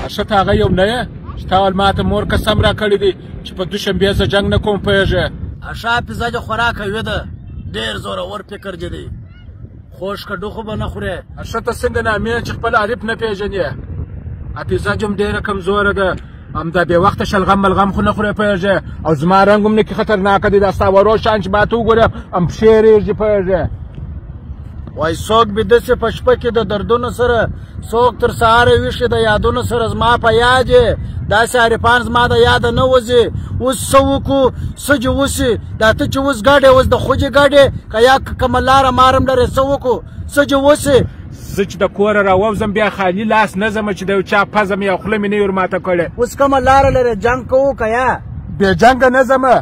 ښه ته هغه یو نه یې چې تا ول ماته مور قسم را کړی دی چې په دوشنبې زه جنګ نه کوم پوهېږې ښه حافظه دې خوراک کوي ده ډېر زورور فکر دې دی خوش کډو خو به نه خورې ښه ته څنګه نامې چې خپل عارف نه پېژنې حافظه جم ډېره کمزوره ده همدا بې وخته شلغم ملغم خو نه خورې پوهېږې او زما رنګ هم نه کې خطرناکه دی دا ستا ورو شان چې ما ته وګورې هم پښې رېږدي پوهېږې وای څوک بیده سي په شپه کې د دردونو سره څوک تر سهاره ویښې د یادونو سره زما په یاد یې داسې عارفان زما د یاده نه وځي اوس څه وکړو څه دې وسي دا ته چې اوس ګډې اوس د خوجې ګډې که یا کومه لاره مارم لرې څه وکړو څه دې وسي زه چې د کوره راووځم بیا خالي لاس نه ځمه چې د یو چا پزه مې او خوله مې نه وي ورماته کړې اوس کومه لاره لرې جنګ کوو که یا بې جنګه نه ځمه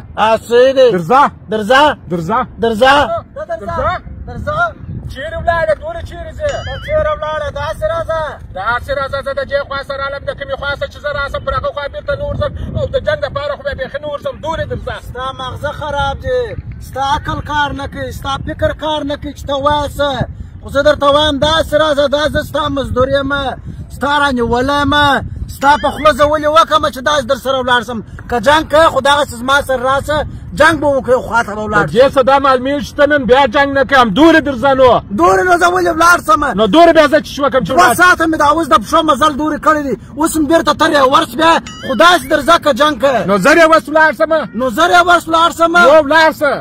صحیح دی درځه درځه درځه درځه درځه چیرې ولاړې دونه چیرې ځې چیرې ولاړې داسې راځه داسې راځه زه د دې خوا سره رالم د کومې خوا څه چې زه راسم پر هغه خوا بېرته نه ورځم او د جنګ دپاره خو بیا بیخي نه ورځم دورې درځه ستا مغزه خراب دی ستا عقل کار نه کوي ستا فکر کار نه کوي چې ته وایه څه خو زه درته وایم داسې راځه دا زه ستا مزدور یم ستا رانیولی یم ستا په خوله زه ولې وکړم چې داسې در سره ولاړ سم که جنګ کوې خو دغسې زما سره راشه جنګ به وکړې خوا ته به ولاړ دې څه دا معلومېږي چې ته نن بیا جنګ نه کوې هم دورې درځه نو دورې نو زه ولې ولاړ سم نو دورې بیا زه چې وکړم چې 2 ساعته مې دا اوس د پښو مزل دورې کړی دي اوس مې بېرته تر یې ورس بیا خو داسې درځه که جنګ کوې نو زر یې ورس ولاړ سمه نو زر یې ورس ولاړ سم ولاړ سه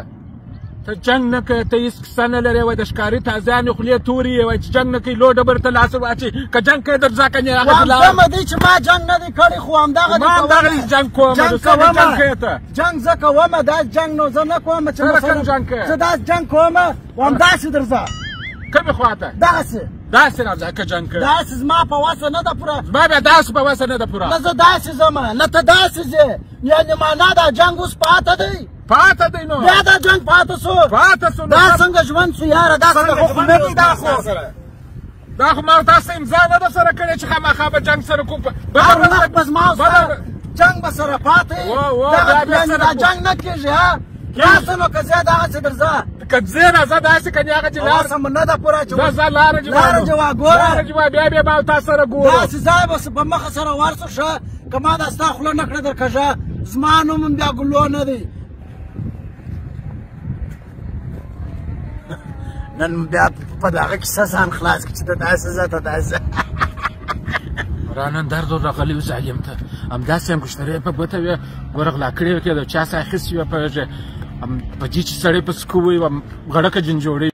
ته جنګ نه کوې ته هېڅ کیسه نه لرې وایي د ښکاري تازیانې خولې تورې یې وایي چې جنګ نه کوي لو ډبرې ته لاس واچوي که جنګ کوې درځه که نه هغه همدغه دی چې ما جنګ نه دی کړی خو همدغه ما همدغه دی جنګ کوم جنګ کوې ته جنګ زه کوم دا جنګ نو زه نه کوم چې کوم جنګ کوې زه داسې جنګ کوم او همداسې درځه کومې خوا ته داسې داسې راځه که جنګ کوې داسې زما په وسه نه ده پوره زما بیا داسې په وسه نه ده پوره نه زه داسې ځم نه ته داسې ځې یعنې معنا دا جنګ اوس پاته دی پاته دی نو بیا دا جنګ پاته سو دا څنګه ژوند سو یاره دا څنګه خو نه دی دا خو دا خو ما تاسو امضا نه ده سره کړې چې خامخا به جنګ سره کوم هر وخت به زما سره جنګ به سره پاته دا جنګ نه کېږي ها راسه نو که زه دغسې درځه که ځې راځه داسې که نه هغه چې لاره سمه نه ده پوره چې ځه لاره جوا ګوره لاره جوا بیا ما تا سره ګورو داسې ځای به په مخه سره ورسو ښه که ما دا ستا خوله نه کړه درکږه زما نوم هم بیا ګلو نه دی نن بیا په دغه کیسه ځان خلاص کړي چې ته داسې ځه ته داسې رانن درد راغلی و ظالم ته همداسې هم کشترې په ګوته وې ګوره غلا کړې وې که د چا څه اخیستې وې په دې چې سړی په سکو وي غړکه جنجوړې